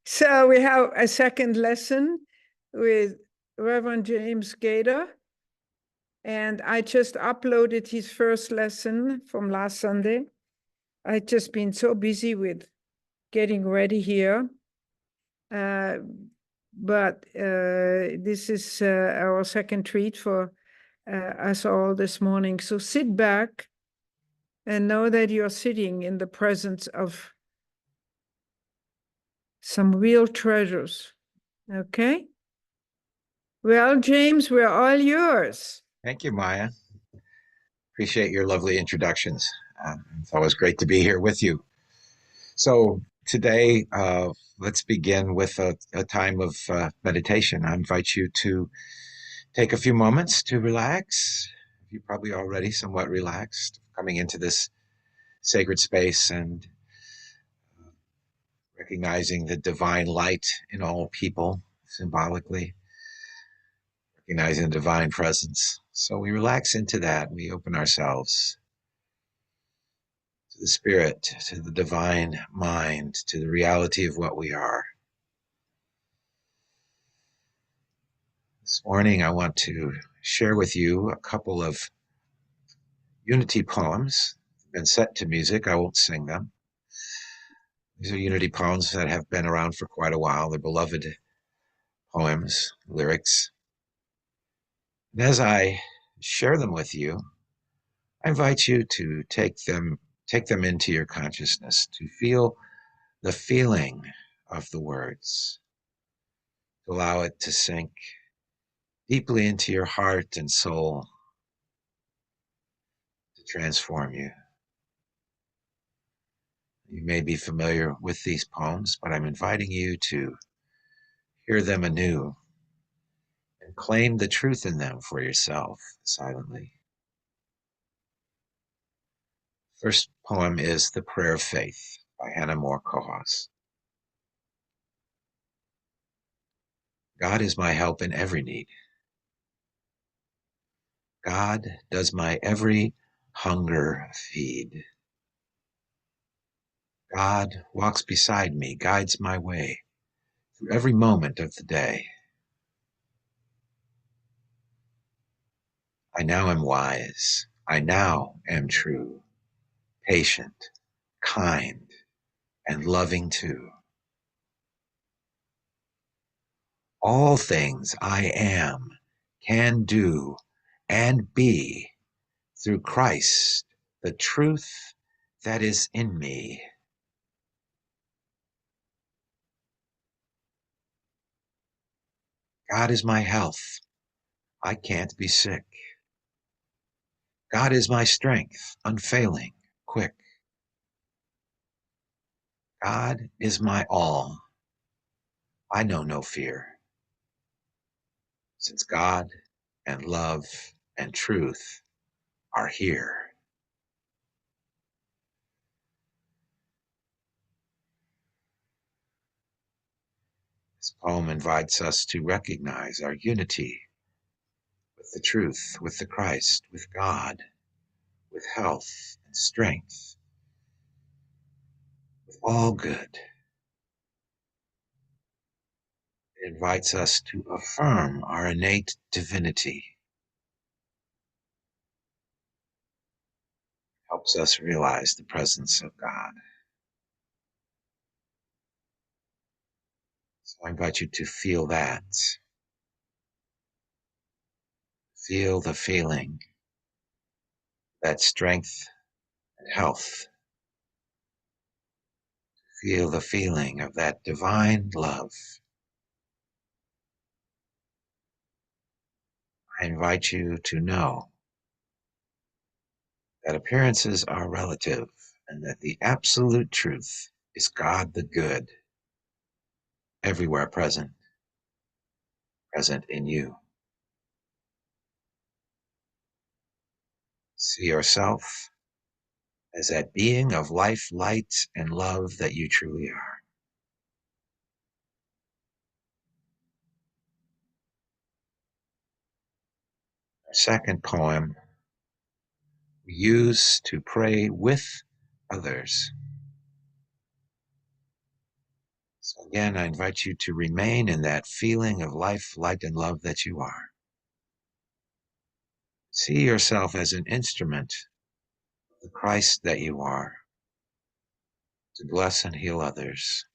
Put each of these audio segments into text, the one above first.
So we have a second lesson with Reverend James Gaither. And I just uploaded his first lesson from last Sunday. I've just been so busy with getting ready here. But this is our second treat for us all this morning. So sit back and know that you're sitting in the presence of some real treasures. Okay? Well, James, we're all yours. Thank you, Maya. Appreciate your lovely introductions. It's always great to be here with you. So today, let's begin with a time of meditation. I invite you to take a few moments to relax. You're probably already somewhat relaxed coming into this sacred space and recognizing the divine light in all people, symbolically, recognizing the divine presence. So we relax into that. We open ourselves to the spirit, to the divine mind, to the reality of what we are. This morning, I want to share with you a couple of unity poems. They've been set to music. I won't sing them. These are unity poems that have been around for quite a while. They're beloved poems, lyrics. And as I share them with you, I invite you to take them into your consciousness, to feel the feeling of the words, to allow it to sink deeply into your heart and soul, to transform you. You may be familiar with these poems, but I'm inviting you to hear them anew and claim the truth in them for yourself silently. First poem is The Prayer of Faith by Hannah More Kohas. God is my help in every need. God does my every hunger feed. God walks beside me, guides my way through every moment of the day. I now am wise. I now am true, patient, kind, and loving too. All things I am, can do, and be through Christ, the truth that is in me. God is my health. I can't be sick. God is my strength, unfailing, quick. God is my all. I know no fear, since God and love and truth are here. This poem invites us to recognize our unity with the truth, with the Christ, with God, with health and strength, with all good. It invites us to affirm our innate divinity, helps us realize the presence of God. So I invite you to feel that. Feel the feeling, that strength and health. Feel the feeling of that divine love. I invite you to know that appearances are relative and that the absolute truth is God the good, everywhere present, present in you. See yourself as that being of life, light, and love that you truly are. Our second poem we use to pray with others. So again, I invite you to remain in that feeling of life, light, and love that you are. See yourself as an instrument of the Christ that you are, to bless and heal others.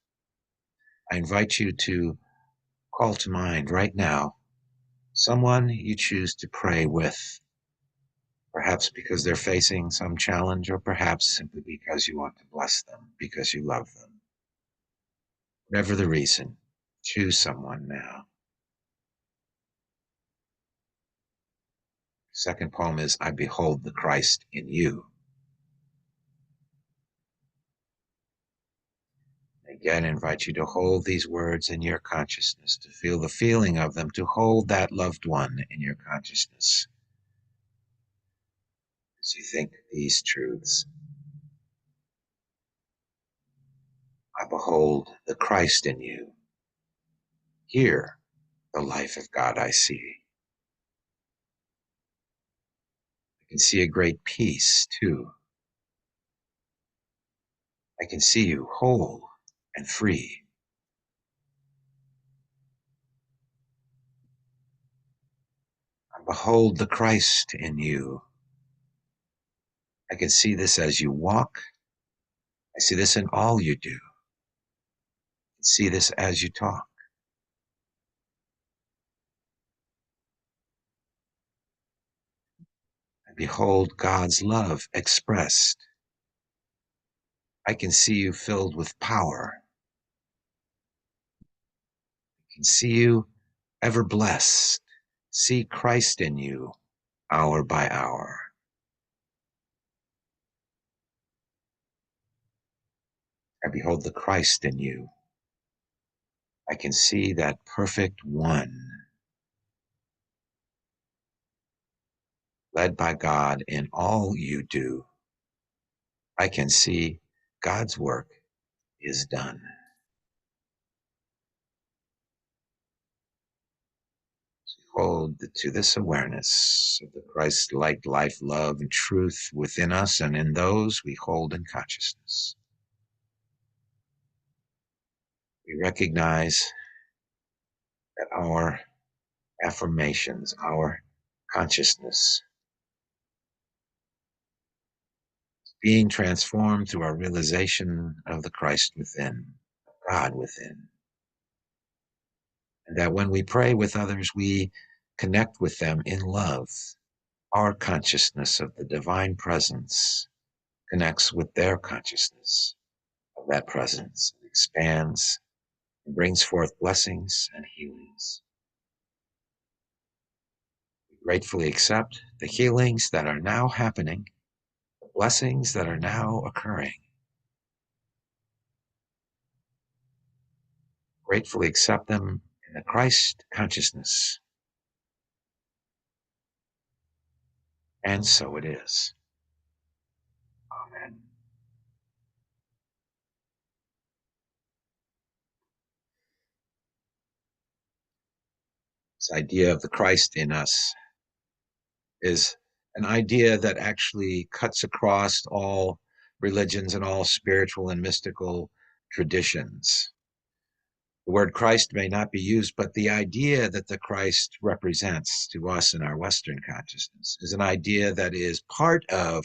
I invite you to call to mind right now someone you choose to pray with, perhaps because they're facing some challenge, or perhaps simply because you want to bless them, because you love them. Whatever the reason, choose someone now. Second poem is I Behold the Christ in You. Again, I invite you to hold these words in your consciousness, to feel the feeling of them, to hold that loved one in your consciousness as you think these truths. I behold the Christ in you. Here, the life of God I see. I can see a great peace, too. I can see you whole and free. I behold the Christ in you. I can see this as you walk. I see this in all you do. I can see this as you talk. I behold God's love expressed. I can see you filled with power. I can see you ever blessed. See Christ in you hour by hour. I behold the Christ in you. I can see that perfect one, led by God in all you do. I can see God's work is done. Hold to this awareness of the Christ light, life, love, and truth within us and in those we hold in consciousness. We recognize that our affirmations, our consciousness, being transformed through our realization of the Christ within, God within. And that when we pray with others, we connect with them in love. Our consciousness of the divine presence connects with their consciousness of that presence, and expands and brings forth blessings and healings. We gratefully accept the healings that are now happening, the blessings that are now occurring. Gratefully accept them in the Christ consciousness. And so it is. Amen. This idea of the Christ in us is an idea that actually cuts across all religions and all spiritual and mystical traditions. The word Christ may not be used, but the idea that the Christ represents to us in our Western consciousness is an idea that is part of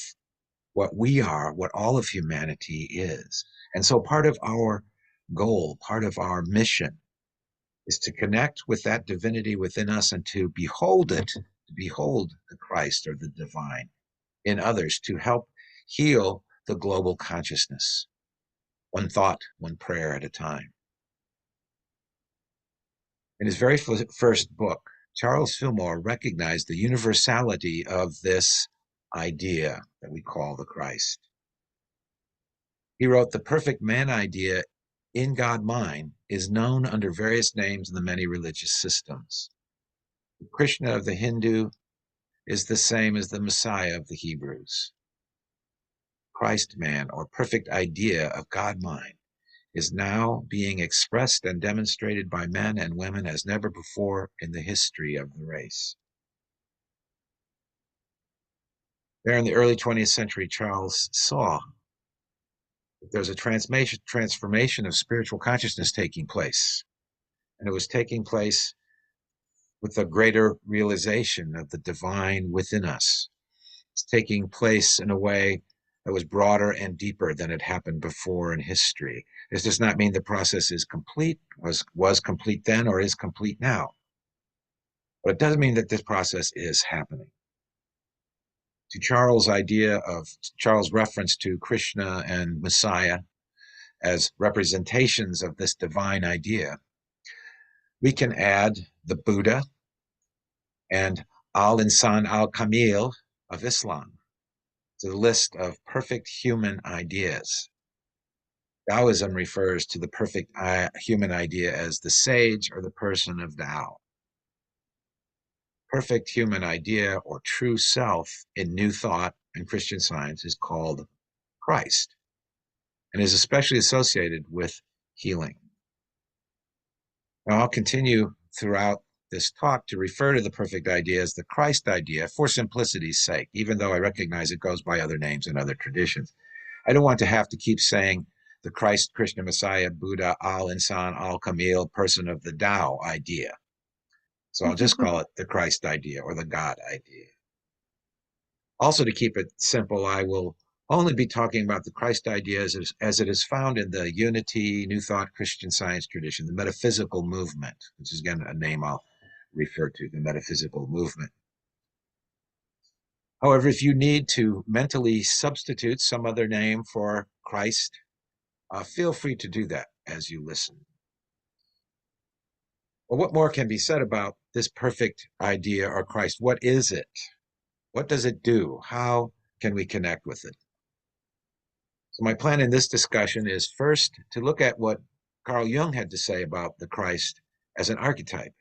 what we are, what all of humanity is. And so part of our goal, part of our mission is to connect with that divinity within us and to behold it, to behold the Christ or the divine in others, to help heal the global consciousness, one thought, one prayer at a time. In his very first book, Charles Fillmore recognized the universality of this idea that we call the Christ. He wrote, the perfect man idea in God mind is known under various names in the many religious systems. The Krishna of the Hindu is the same as the Messiah of the Hebrews. Christ man, or perfect idea of God mind, is now being expressed and demonstrated by men and women as never before in the history of the race. There in the early 20th century, Charles saw that there's a transformation of spiritual consciousness taking place. And it was taking place with a greater realization of the divine within us. It's taking place in a way that was broader and deeper than had happened before in history. This does not mean the process is complete, was complete then, or is complete now. But it does mean that this process is happening. To Charles' reference to Krishna and Messiah as representations of this divine idea, we can add the Buddha and Al-Insan al-Kamil of Islam to the list of perfect human ideas. Taoism refers to the perfect human idea as the sage or the person of Tao. Perfect human idea or true self in New Thought and Christian Science is called Christ and is especially associated with healing. Now, I'll continue throughout this talk to refer to the perfect idea as the Christ idea for simplicity's sake, even though I recognize it goes by other names in other traditions. I don't want to have to keep saying the Christ, Krishna, Messiah, Buddha, Al-Insan, Al-Kamil, person of the Tao idea. So I'll just call it the Christ idea or the God idea. Also, to keep it simple, I will only be talking about the Christ idea as it is found in the Unity, New Thought, Christian Science tradition, the Metaphysical movement, which is again a name I'll refer to, the Metaphysical movement. However, if you need to mentally substitute some other name for Christ, feel free to do that as you listen. Well, what more can be said about this perfect idea or Christ? What is it? What does it do? How can we connect with it? So my plan in this discussion is first to look at what Carl Jung had to say about the Christ as an archetype.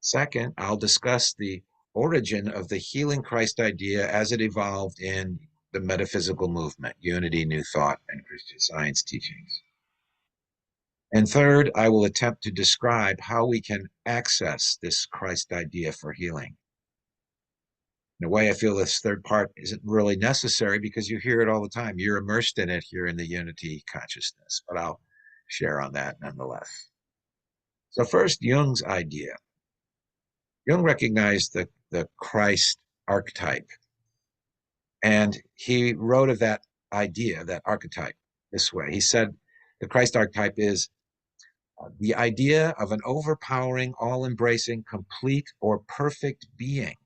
Second, I'll discuss the origin of the healing Christ idea as it evolved in the metaphysical movement, Unity, New Thought, and Christian Science teachings. And third, I will attempt to describe how we can access this Christ idea for healing. In a way, I feel this third part isn't really necessary because you hear it all the time. You're immersed in it here in the Unity consciousness, but I'll share on that nonetheless. So first, Jung's idea. Jung recognized the Christ archetype, and he wrote of that idea, that archetype, this way. He said the Christ archetype is the idea of an overpowering, all-embracing, complete or perfect being.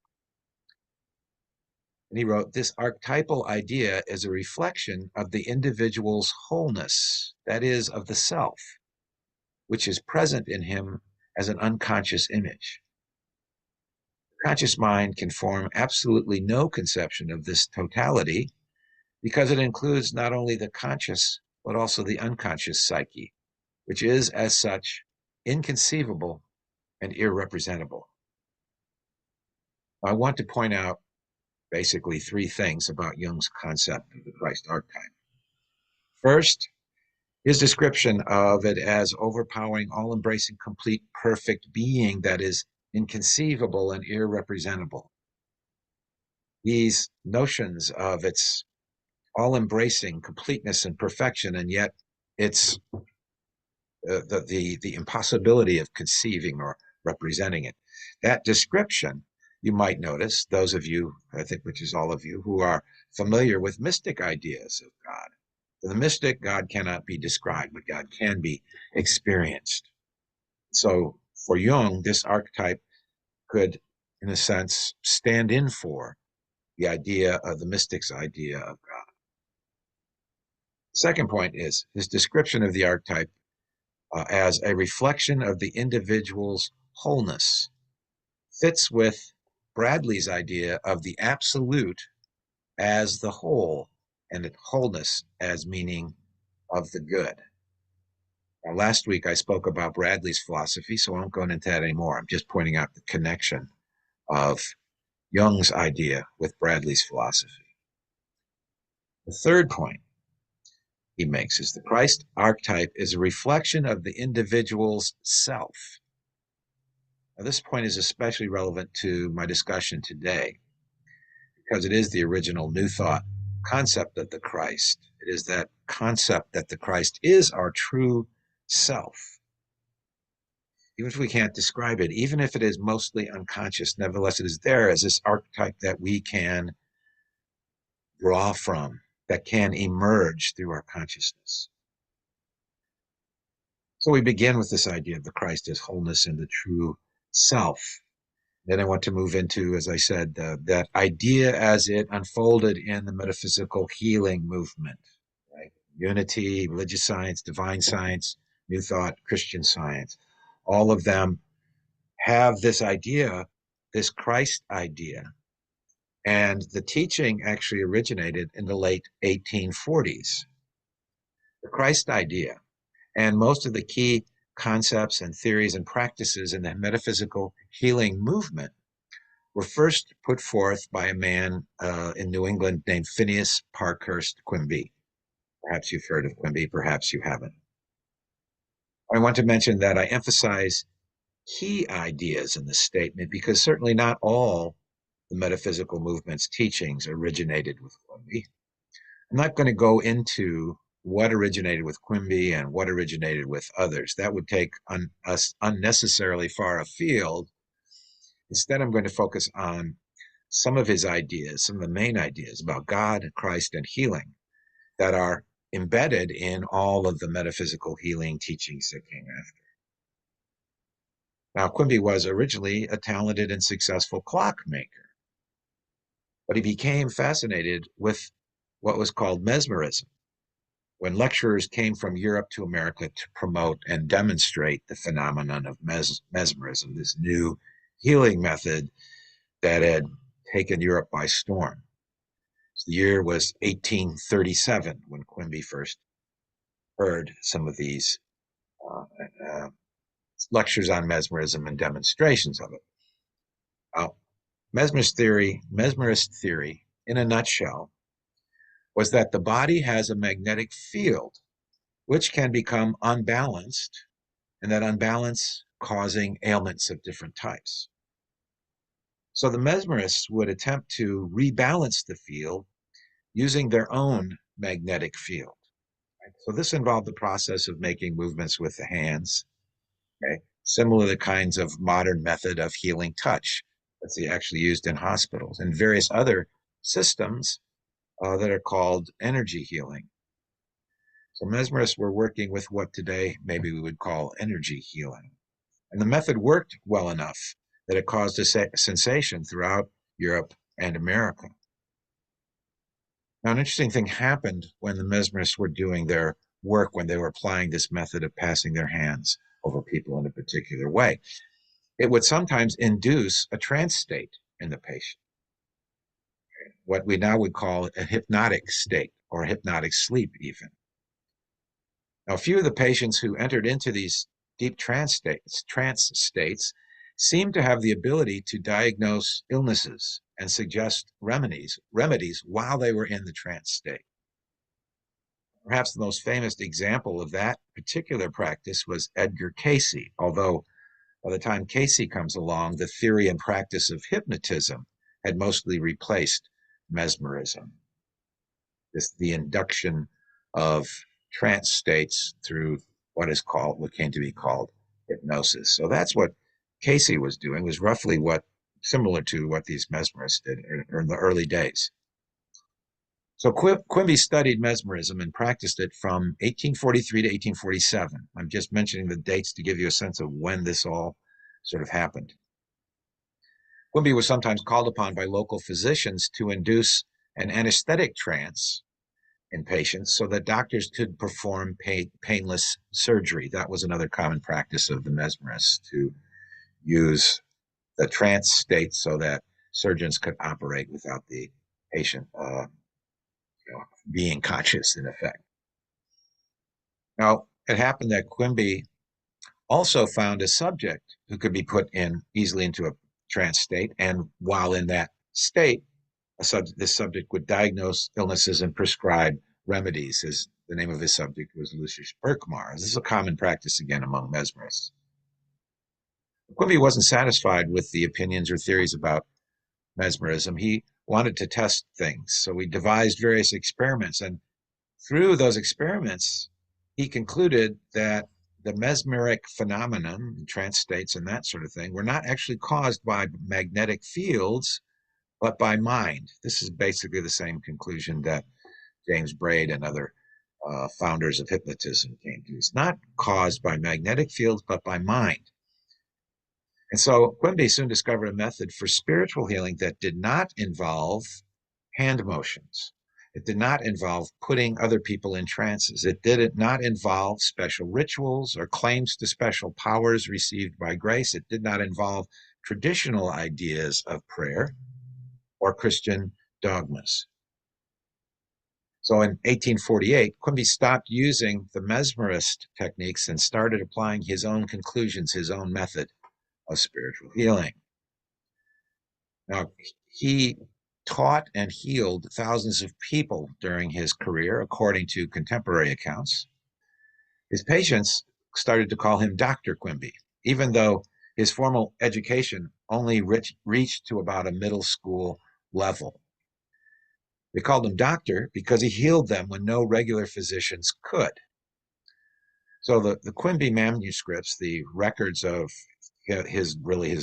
And he wrote, this archetypal idea is a reflection of the individual's wholeness, that is, of the self, which is present in him as an unconscious image. The conscious mind can form absolutely no conception of this totality because it includes not only the conscious, but also the unconscious psyche, which is, as such, inconceivable and irrepresentable. I want to point out basically three things about Jung's concept of the Christ archetype. First, his description of it as overpowering, all-embracing, complete, perfect being that is inconceivable and irrepresentable. These notions of its all-embracing completeness and perfection, and yet it's the impossibility of conceiving or representing it. That description, you might notice, those of you, I think, which is all of you, who are familiar with mystic ideas of God. For the mystic, God cannot be described, but God can be experienced. So for Jung, this archetype could, in a sense, stand in for the idea of the mystic's idea of God. The second point is his description of the archetype as a reflection of the individual's wholeness fits with Bradley's idea of the absolute as the whole and wholeness as meaning of the good. Now, last week I spoke about Bradley's philosophy, so I won't go into that anymore. I'm just pointing out the connection of Jung's idea with Bradley's philosophy. The third point he makes is the Christ archetype is a reflection of the individual's self. Now, this point is especially relevant to my discussion today because it is the original New Thought concept of the Christ. It is that concept that the Christ is our true self. Even if we can't describe it, even if it is mostly unconscious, nevertheless, it is there as this archetype that we can draw from, that can emerge through our consciousness. So we begin with this idea of the Christ as wholeness and the true self. Then I want to move into, as I said, that idea as it unfolded in the metaphysical healing movement, right? Unity, religious science, divine science, New Thought, Christian Science. All of them have this idea, this Christ idea. And the teaching actually originated in the late 1840s. The Christ idea. And most of the key concepts and theories and practices in the metaphysical healing movement were first put forth by a man in New England named Phineas Parkhurst Quimby. Perhaps you've heard of Quimby, perhaps you haven't. I want to mention that I emphasize key ideas in this statement because certainly not all the metaphysical movement's teachings originated with Quimby. I'm not going to go into what originated with Quimby and what originated with others. That would take us unnecessarily far afield. Instead, I'm going to focus on some of his ideas, some of the main ideas about God, Christ, and healing that are embedded in all of the metaphysical healing teachings that came after. Now, Quimby was originally a talented and successful clockmaker, but he became fascinated with what was called mesmerism, when lecturers came from Europe to America to promote and demonstrate the phenomenon of mesmerism, this new healing method that had taken Europe by storm. So the year was 1837 when Quimby first heard some of these lectures on mesmerism and demonstrations of it. Mesmerist theory, in a nutshell, was that the body has a magnetic field which can become unbalanced, and that unbalance causing ailments of different types. So the mesmerists would attempt to rebalance the field using their own magnetic field. Right? So this involved the process of making movements with the hands, okay? Similar to the kinds of modern method of healing touch that's actually used in hospitals and various other systems that are called energy healing. So mesmerists were working with what today maybe we would call energy healing. And the method worked well enough that it caused a sensation throughout Europe and America. Now, an interesting thing happened when the mesmerists were doing their work, when they were applying this method of passing their hands over people in a particular way. It would sometimes induce a trance state in the patient, what we now would call a hypnotic state or a hypnotic sleep even. Now, a few of the patients who entered into these deep trance states seemed to have the ability to diagnose illnesses and suggest remedies while they were in the trance state. Perhaps the most famous example of that particular practice was Edgar Cayce, although by the time Cayce comes along, the theory and practice of hypnotism had mostly replaced mesmerism. The induction of trance states through what came to be called hypnosis. So that's what Cayce was doing, was roughly similar to what these mesmerists did in the early days. So Quimby studied mesmerism and practiced it from 1843 to 1847. I'm just mentioning the dates to give you a sense of when this all sort of happened. Quimby was sometimes called upon by local physicians to induce an anesthetic trance in patients so that doctors could perform painless surgery. That was another common practice of the mesmerists, to use the trance state so that surgeons could operate without the patient being conscious, in effect. Now, it happened that Quimby also found a subject who could be put easily into a trance state, and while in that state, this subject would diagnose illnesses and prescribe remedies. The name of his subject was Lucius Berkmar. This is a common practice again among mesmerists. Quimby wasn't satisfied with the opinions or theories about mesmerism. He wanted to test things, so he devised various experiments, and through those experiments, he concluded that the mesmeric phenomenon, trance states and that sort of thing, were not actually caused by magnetic fields, but by mind. This is basically the same conclusion that James Braid and other founders of hypnotism came to. It's not caused by magnetic fields, but by mind. And so Quimby soon discovered a method for spiritual healing that did not involve hand motions. It did not involve putting other people in trances. It did not involve special rituals or claims to special powers received by grace. It did not involve traditional ideas of prayer or Christian dogmas. So in 1848, Quimby stopped using the mesmerist techniques and started applying his own conclusions, his own method of spiritual healing. Now, he taught and healed thousands of people during his career, according to contemporary accounts. His patients started to call him Dr. Quimby, even though his formal education only reached to about a middle school level. They called him doctor because he healed them when no regular physicians could. So the Quimby manuscripts, the records of his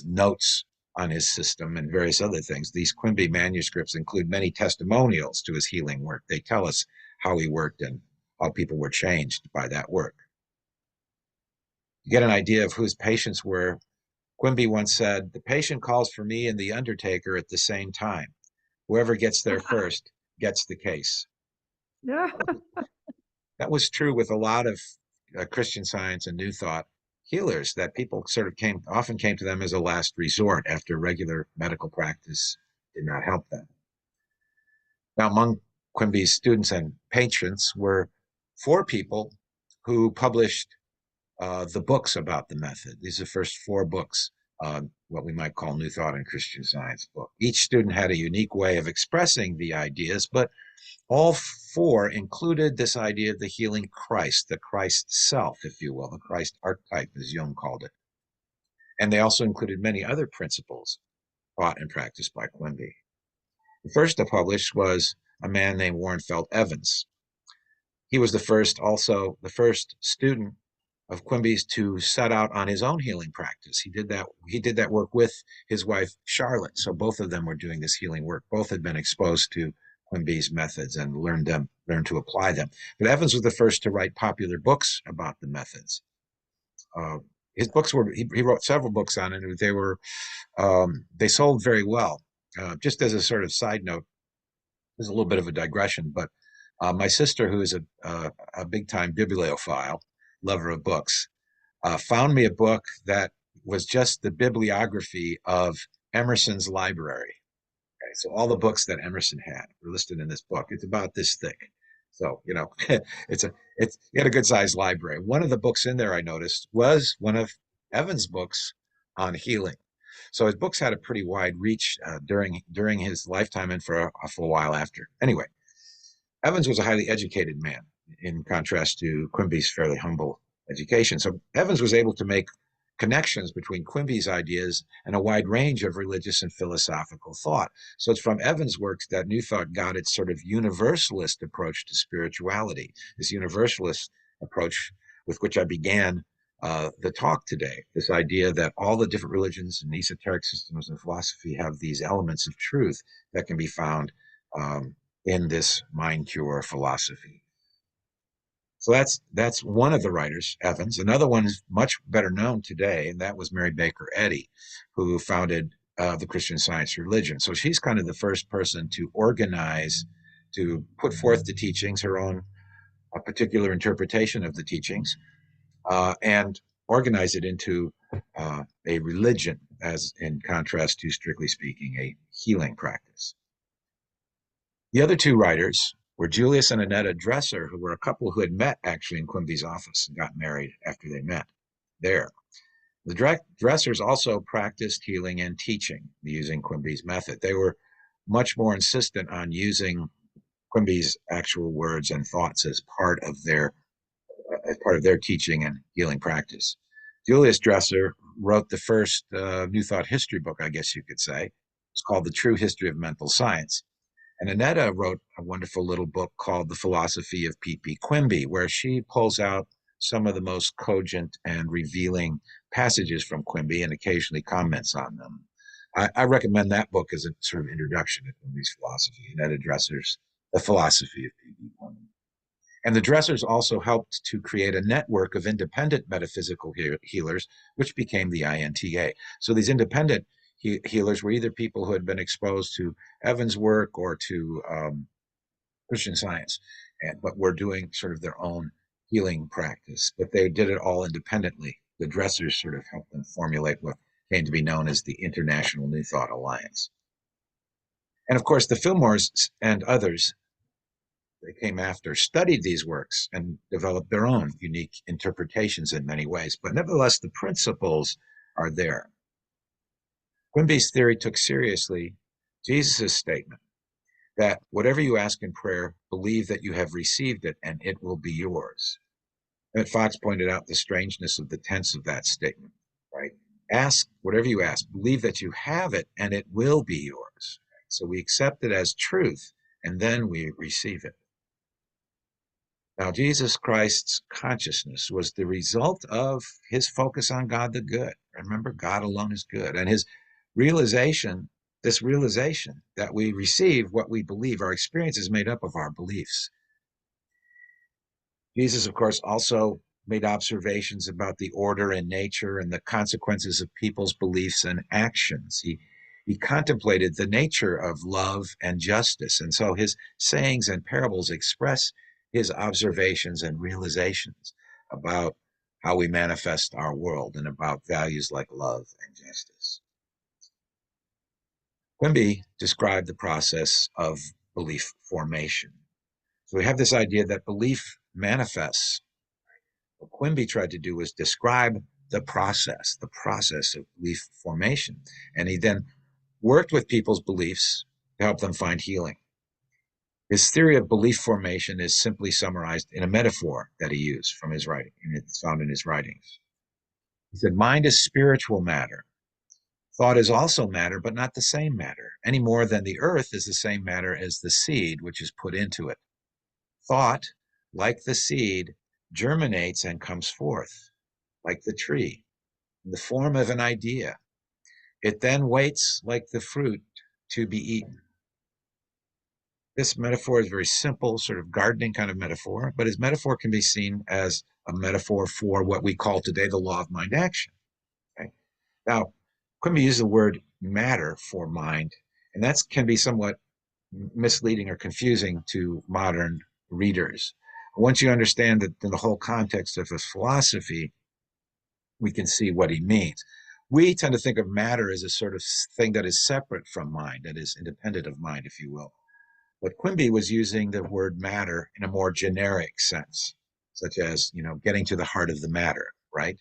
notes on his system and various other things, these Quimby manuscripts include many testimonials to his healing work. They tell us how he worked and how people were changed by that work. To get an idea of who his patients were, Quimby once said, "The patient calls for me and the undertaker at the same time. Whoever gets there first gets the case." Yeah. That was true with a lot of Christian Science and New Thought healers, that people sort of often came to them as a last resort after regular medical practice did not help them. Now, among Quimby's students and patients were 4 people who published the books about the method. These are the first 4 books, what we might call New Thought and Christian Science book. Each student had a unique way of expressing the ideas, but all 4 included this idea of the healing Christ, the Christ self, if you will, the Christ archetype, as Jung called it. And they also included many other principles taught and practiced by Quimby. The first to publish was a man named Warrenfeld Evans. He was the first student of Quimby's to set out on his own healing practice. He did that work with his wife, Charlotte. So both of them were doing this healing work. Both had been exposed to Quimby's methods and learned to apply them. But Evans was the first to write popular books about the methods. His books he wrote several books on it. They sold very well. Just as a sort of side note, there's a little bit of a digression, but my sister, who is a big time bibliophile, lover of books, found me a book that was just the bibliography of Emerson's library. Okay, so all the books that Emerson had were listed in this book. It's about this thick. So, he had a good sized library. One of the books in there I noticed was one of Evans' books on healing. So his books had a pretty wide reach during his lifetime and for a while after. Anyway, Evans was a highly educated man, in contrast to Quimby's fairly humble education. So Evans was able to make connections between Quimby's ideas and a wide range of religious and philosophical thought. So it's from Evans' works that New Thought got its sort of universalist approach to spirituality, this universalist approach with which I began the talk today, this idea that all the different religions and esoteric systems of philosophy have these elements of truth that can be found in this mind cure philosophy. So that's one of the writers, Evans. Another one is much better known today, and that was Mary Baker Eddy, who founded the Christian Science religion. So she's kind of the first person to organize, to put forth the teachings, her own particular interpretation of the teachings, and organize it into a religion, as in contrast to, strictly speaking, a healing practice. The other 2 writers were Julius and Annetta Dresser, who were a couple who had met actually in Quimby's office and got married after they met there. The Dressers also practiced healing and teaching using Quimby's method. They were much more insistent on using Quimby's actual words and thoughts as part of their teaching and healing practice. Julius Dresser wrote the first New Thought history book, I guess you could say. It's called The True History of Mental Science. And Annetta wrote a wonderful little book called The Philosophy of P.P. Quimby, where she pulls out some of the most cogent and revealing passages from Quimby and occasionally comments on them. I recommend that book as a sort of introduction to Quimby's philosophy, and that addresses the philosophy of P.P. Quimby. And the Dressers also helped to create a network of independent metaphysical healers, which became the INTA. So these independent healers were either people who had been exposed to Evan's work or to Christian Science, but were doing sort of their own healing practice. But they did it all independently. The Dressers sort of helped them formulate what came to be known as the International New Thought Alliance. And of course, the Fillmores and others they came after studied these works and developed their own unique interpretations in many ways. But nevertheless, the principles are there. Quimby's theory took seriously Jesus' statement that whatever you ask in prayer, believe that you have received it and it will be yours. Emmett Fox pointed out the strangeness of the tense of that statement, right? Ask whatever you ask, believe that you have it and it will be yours. So we accept it as truth and then we receive it. Now, Jesus Christ's consciousness was the result of his focus on God the good. Remember, God alone is good. And his realization, this realization that we receive what we believe, our experience is made up of our beliefs. Jesus, of course, also made observations about the order in nature and the consequences of people's beliefs and actions. He contemplated the nature of love and justice. And so his sayings and parables express his observations and realizations about how we manifest our world and about values like love and justice. Quimby described the process of belief formation. So we have this idea that belief manifests. What Quimby tried to do was describe the process of belief formation. And he then worked with people's beliefs to help them find healing. His theory of belief formation is simply summarized in a metaphor that he used from his writing, and it's found in his writings. He said, mind is spiritual matter. Thought is also matter, but not the same matter, any more than the earth is the same matter as the seed which is put into it. Thought, like the seed, germinates and comes forth, like the tree, in the form of an idea. It then waits like the fruit to be eaten. This metaphor is very simple, sort of gardening kind of metaphor, but his metaphor can be seen as a metaphor for what we call today the law of mind action. Okay? Now, Quimby uses the word matter for mind, and that can be somewhat misleading or confusing to modern readers. Once you understand that in the whole context of his philosophy, we can see what he means. We tend to think of matter as a sort of thing that is separate from mind, that is independent of mind, if you will. But Quimby was using the word matter in a more generic sense, such as, getting to the heart of the matter, right?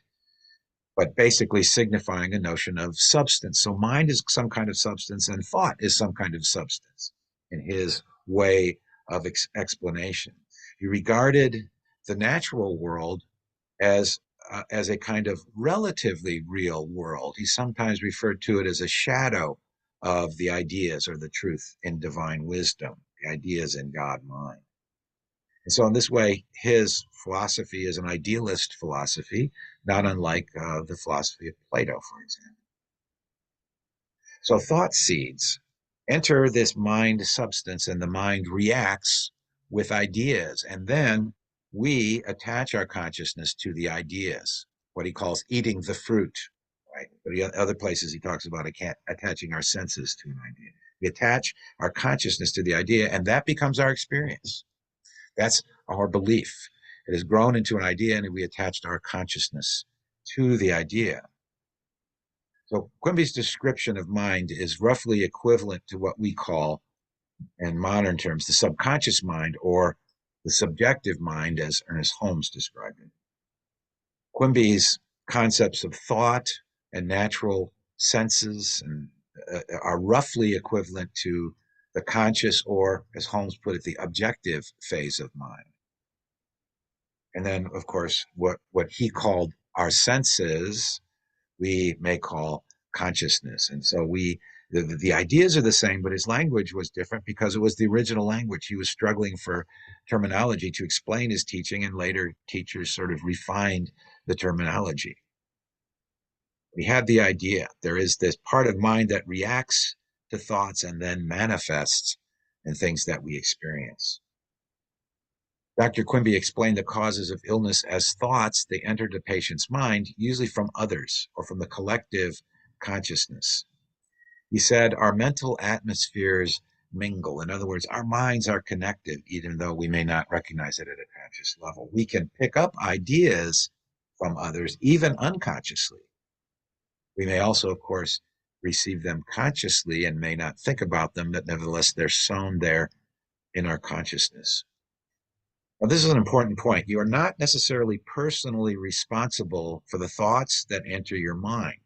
But basically signifying a notion of substance. So mind is some kind of substance and thought is some kind of substance in his way of explanation. He regarded the natural world as a kind of relatively real world. He sometimes referred to it as a shadow of the ideas or the truth in divine wisdom, the ideas in God mind. And so in this way, his philosophy is an idealist philosophy, not unlike the philosophy of Plato, for example. So thought seeds enter this mind substance and the mind reacts with ideas. And then we attach our consciousness to the ideas, what he calls eating the fruit, right? But other places he talks about attaching our senses to an idea. We attach our consciousness to the idea, and that becomes our experience. That's our belief. It has grown into an idea, and we attached our consciousness to the idea. So Quimby's description of mind is roughly equivalent to what we call, in modern terms, the subconscious mind or the subjective mind, as Ernest Holmes described it. Quimby's concepts of thought and natural senses are roughly equivalent to the conscious, or, as Holmes put it, the objective phase of mind. And then, of course, what he called our senses, we may call consciousness. And so we The ideas are the same, but his language was different because it was the original language. He was struggling for terminology to explain his teaching, and later teachers sort of refined the terminology. We have the idea. There is this part of mind that reacts to thoughts and then manifests in things that we experience. Dr. Quimby explained the causes of illness as thoughts. They enter the patient's mind, usually from others or from the collective consciousness. He said, our mental atmospheres mingle. In other words, our minds are connected, even though we may not recognize it at a conscious level. We can pick up ideas from others, even unconsciously. We may also, of course, receive them consciously and may not think about them, but nevertheless, they're sown there in our consciousness. Now, this is an important point. You are not necessarily personally responsible for the thoughts that enter your mind,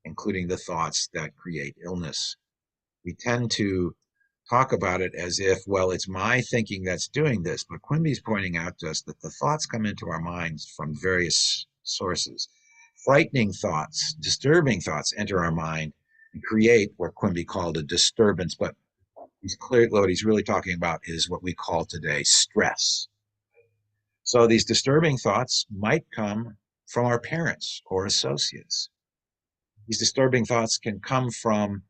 including the thoughts that create illness. We tend to talk about it as if, well, it's my thinking that's doing this. But Quimby's pointing out to us that the thoughts come into our minds from various sources. Frightening thoughts, disturbing thoughts enter our mind and create what Quimby called a disturbance. But what he's really talking about is what we call today stress. So these disturbing thoughts might come from our parents or associates. These disturbing thoughts can come from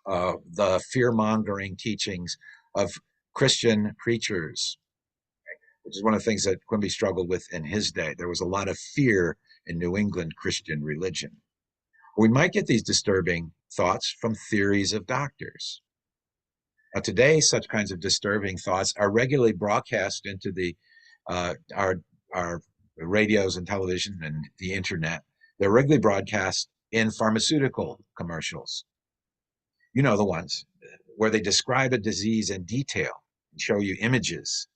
the fear-mongering teachings of Christian preachers, which is one of the things that Quimby struggled with in his day. There was a lot of fear in New England Christian religion. We might get these disturbing thoughts from theories of doctors. Now, today, such kinds of disturbing thoughts are regularly broadcast into our radios and television and the internet. They're regularly broadcast in pharmaceutical commercials. You know the ones where they describe a disease in detail and show you images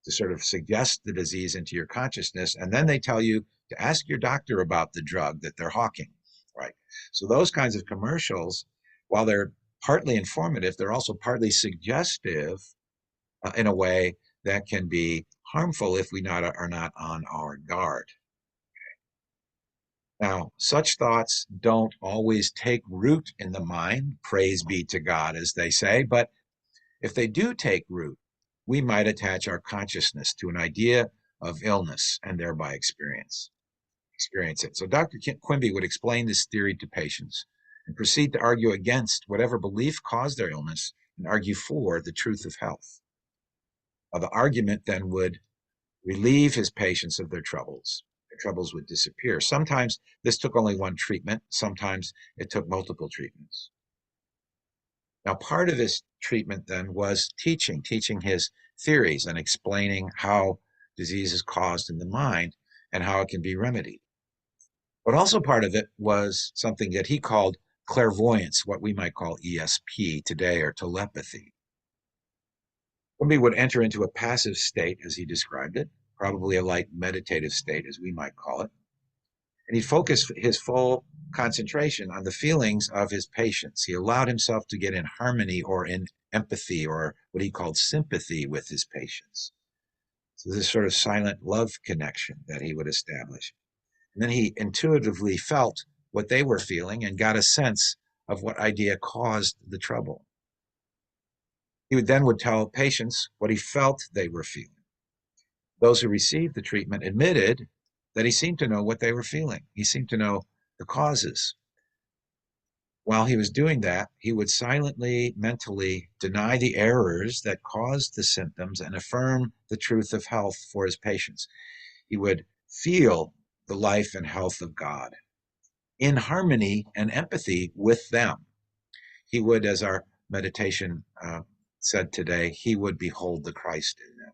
to sort of suggest the disease into your consciousness. And then they tell you to ask your doctor about the drug that they're hawking, right? So those kinds of commercials, while they're partly informative, they're also partly suggestive in a way that can be harmful if we are not on our guard. Now, such thoughts don't always take root in the mind, praise be to God, as they say, but if they do take root, we might attach our consciousness to an idea of illness and thereby experience it. So Dr. Quimby would explain this theory to patients and proceed to argue against whatever belief caused their illness and argue for the truth of health. The argument then would relieve his patients of their troubles. Their troubles would disappear. Sometimes this took only one treatment. Sometimes it took multiple treatments. Now, part of his treatment then was teaching his theories and explaining how disease is caused in the mind and how it can be remedied. But also part of it was something that he called clairvoyance, what we might call ESP today, or telepathy. Somebody would enter into a passive state, as he described it, probably a light meditative state, as we might call it. And he focused his full concentration on the feelings of his patients. He allowed himself to get in harmony or in empathy or what he called sympathy with his patients. So this sort of silent love connection that he would establish. And then he intuitively felt what they were feeling and got a sense of what idea caused the trouble. He would tell patients what he felt they were feeling. Those who received the treatment admitted that he seemed to know what they were feeling. He seemed to know the causes. While he was doing that, he would silently, mentally deny the errors that caused the symptoms and affirm the truth of health for his patients. He would feel the life and health of God in harmony and empathy with them. He would, as our meditation said today, he would behold the Christ in them.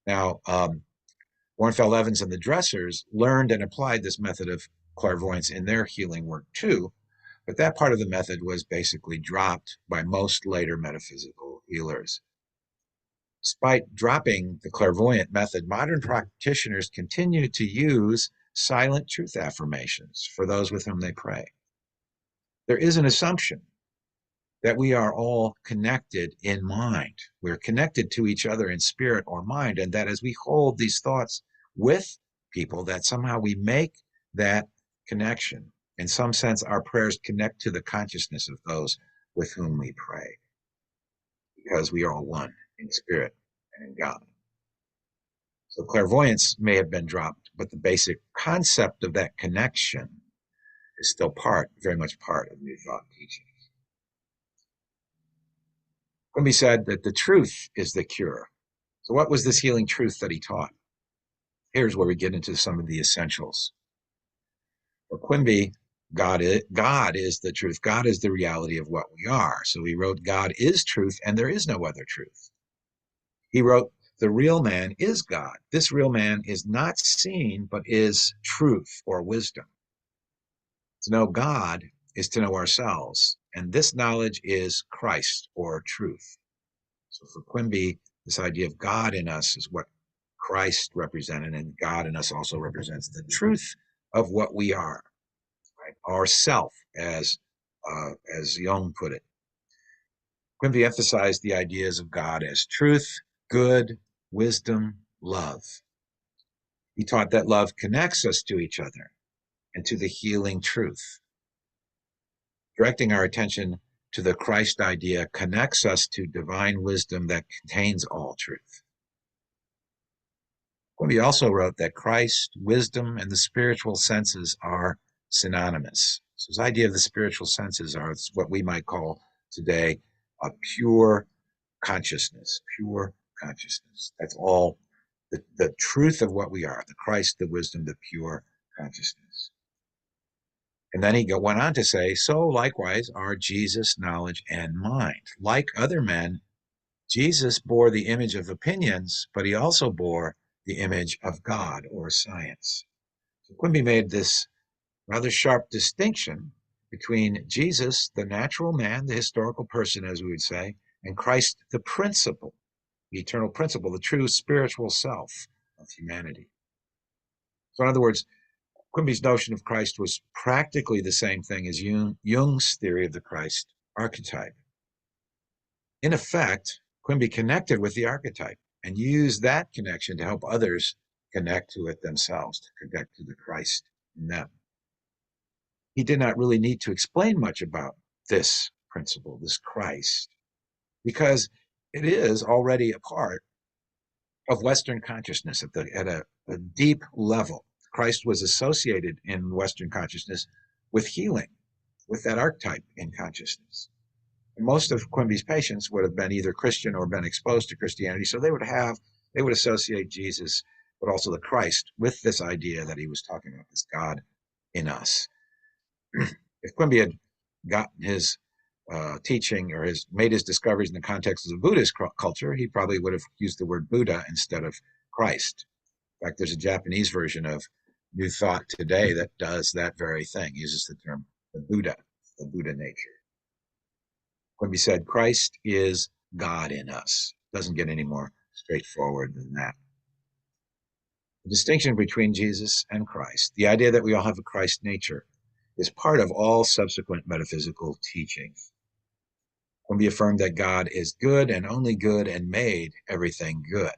Now, Warnfeld Evans and the Dressers learned and applied this method of clairvoyance in their healing work too, but that part of the method was basically dropped by most later metaphysical healers. Despite dropping the clairvoyant method, modern practitioners continue to use silent truth affirmations for those with whom they pray. There is an assumption that we are all connected in mind. We're connected to each other in spirit or mind, and that as we hold these thoughts with people, that somehow we make that connection. In some sense, our prayers connect to the consciousness of those with whom we pray, because we are all one in spirit and in God. So clairvoyance may have been dropped, but the basic concept of that connection is still very much part of New Thought teachings. Quimby said that the truth is the cure. So what was this healing truth that he taught? Here's where we get into some of the essentials. For Quimby, God is the truth. God is the reality of what we are. So he wrote, God is truth, and there is no other truth. He wrote, the real man is God. This real man is not seen, but is truth or wisdom. To know God is to know ourselves, and this knowledge is Christ or truth. So for Quimby, this idea of God in us is what Christ represented, and God in us also represents the truth of what we are, right? Our self, as Jung put it. Quimby emphasized the ideas of God as truth, good, wisdom, love. He taught that love connects us to each other and to the healing truth. Directing our attention to the Christ idea connects us to divine wisdom that contains all truth. Quimby also wrote that Christ, wisdom, and the spiritual senses are synonymous. So his idea of the spiritual senses are what we might call today a pure consciousness, pure consciousness. That's all the truth of what we are, the Christ, the wisdom, the pure consciousness. And then he went on to say, so likewise are Jesus, knowledge, and mind. Like other men, Jesus bore the image of opinions, but he also bore the image of God or science. So Quimby made this rather sharp distinction between Jesus, the natural man, the historical person, as we would say, and Christ, the principle, the eternal principle, the true spiritual self of humanity. So in other words, Quimby's notion of Christ was practically the same thing as Jung's theory of the Christ archetype. In effect, Quimby connected with the archetype and used that connection to help others connect to it themselves, to connect to the Christ in them. He did not really need to explain much about this principle, this Christ, because it is already a part of Western consciousness at a deep level. Christ was associated in Western consciousness with healing, with that archetype in consciousness. And most of Quimby's patients would have been either Christian or been exposed to Christianity, so they would associate Jesus, but also the Christ, with this idea that he was talking about, this God in us. If Quimby had gotten his teaching or made his discoveries in the context of Buddhist culture, he probably would have used the word Buddha instead of Christ. In fact, there's a Japanese version of New Thought today that does that very thing, uses the term the Buddha nature. Quimby said, Christ is God in us. Doesn't get any more straightforward than that. The distinction between Jesus and Christ, the idea that we all have a Christ nature, is part of all subsequent metaphysical teachings. Quimby affirmed that God is good and only good and made everything good.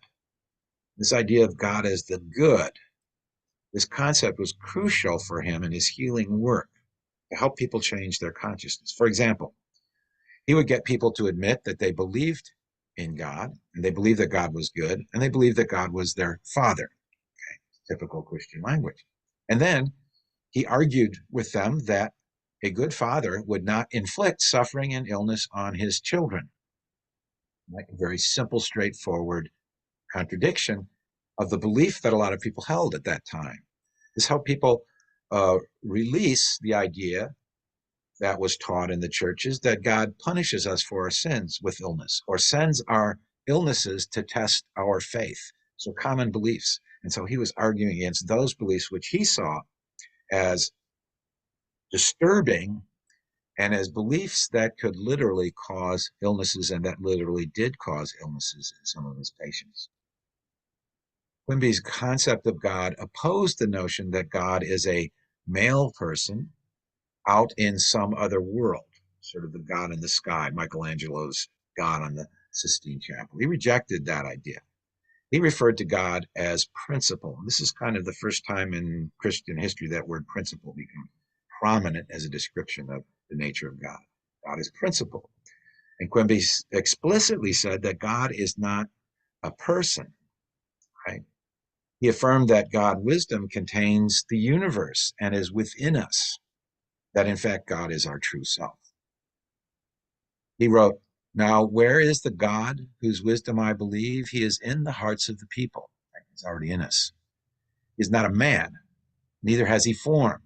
This idea of God as the good, this concept was crucial for him in his healing work to help people change their consciousness. For example, he would get people to admit that they believed in God, and they believed that God was good, and they believed that God was their father. Okay, typical Christian language. And then he argued with them that a good father would not inflict suffering and illness on his children. Like a very simple, straightforward contradiction of the belief that a lot of people held at that time. This helped people release the idea that was taught in the churches that God punishes us for our sins with illness or sends our illnesses to test our faith. So common beliefs. And so he was arguing against those beliefs which he saw as disturbing and as beliefs that could literally cause illnesses, and that literally did cause illnesses in some of his patients. Quimby's concept of God opposed the notion that God is a male person out in some other world, sort of the God in the sky, Michelangelo's God on the Sistine Chapel. He rejected that idea. He referred to God as principle. And this is kind of the first time in Christian history that word principle becomes prominent as a description of the nature of God. God is principle. And Quimby explicitly said that God is not a person, right? He affirmed that God wisdom contains the universe and is within us, that in fact God is our true self. He wrote, "Now where is the God whose wisdom I believe? He is in the hearts of the people." Right? He's already in us. He is not a man, neither has he form,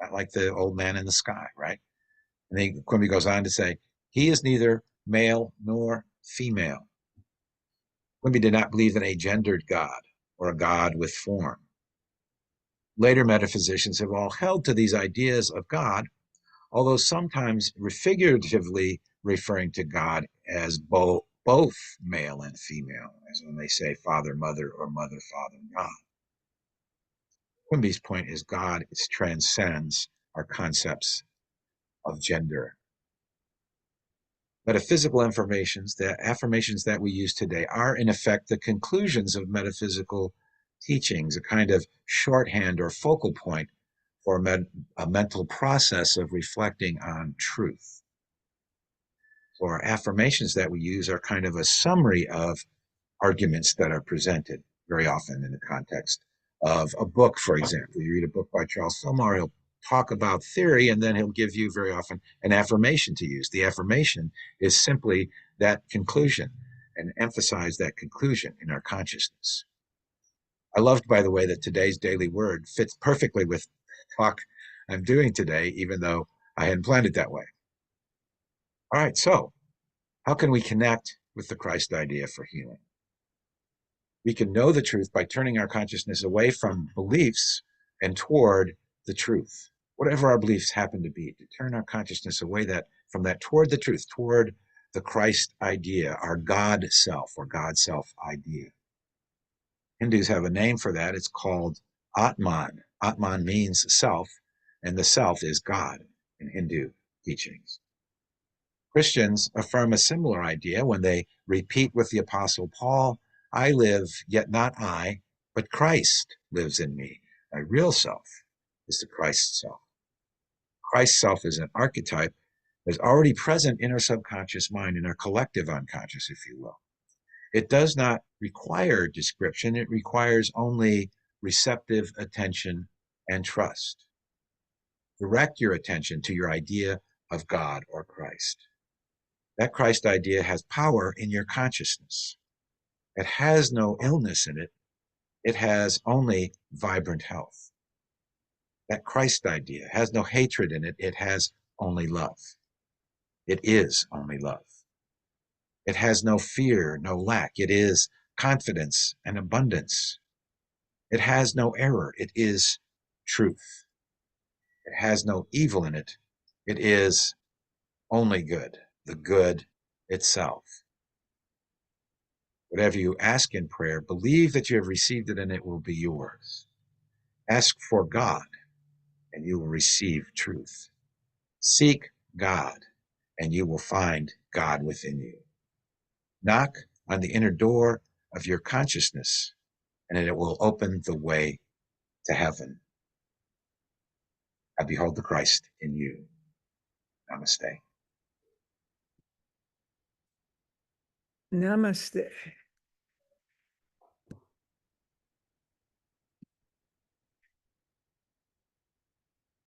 not like the old man in the sky, right? And then Quimby goes on to say, he is neither male nor female. Quimby did not believe in a gendered God or a God with form. Later metaphysicians have all held to these ideas of God, although sometimes figuratively referring to God as both male and female, as when they say father, mother, or mother, father, God. Quimby's point is God transcends our concepts of gender. Metaphysical affirmations, the affirmations that we use today, are in effect the conclusions of metaphysical teachings, a kind of shorthand or focal point for a mental process of reflecting on truth. So our affirmations that we use are kind of a summary of arguments that are presented very often in the context of a book, for example. You read a book by Charles Fillmore, he'll talk about theory, and then he'll give you very often an affirmation to use. The affirmation is simply that conclusion and emphasize that conclusion in our consciousness. I loved, by the way, that today's daily word fits perfectly with the talk I'm doing today, even though I hadn't planned it that way. All right, so how can we connect with the Christ idea for healing? We can know the truth by turning our consciousness away from beliefs and toward the truth. Whatever our beliefs happen to be, to turn our consciousness away from that toward the truth, toward the Christ idea, our God self or God self idea. Hindus have a name for that. It's called Atman. Atman means self, and the self is God in Hindu teachings. Christians affirm a similar idea when they repeat with the Apostle Paul, I live, yet not I, but Christ lives in me. My real self is the Christ self. Christ self is an archetype that's already present in our subconscious mind, in our collective unconscious, if you will. It does not require description. It requires only receptive attention and trust. Direct your attention to your idea of God or Christ. That Christ idea has power in your consciousness. It has no illness in it. It has only vibrant health. That Christ idea has no hatred in it. It has only love. It is only love. It has no fear, no lack. It is confidence and abundance. It has no error. It is truth. It has no evil in it. It is only good, the good itself. Whatever you ask in prayer, believe that you have received it and it will be yours. Ask for God and you will receive truth. Seek God and you will find God within you. Knock on the inner door of your consciousness and it will open the way to heaven. I behold the Christ in you. Namaste. Namaste.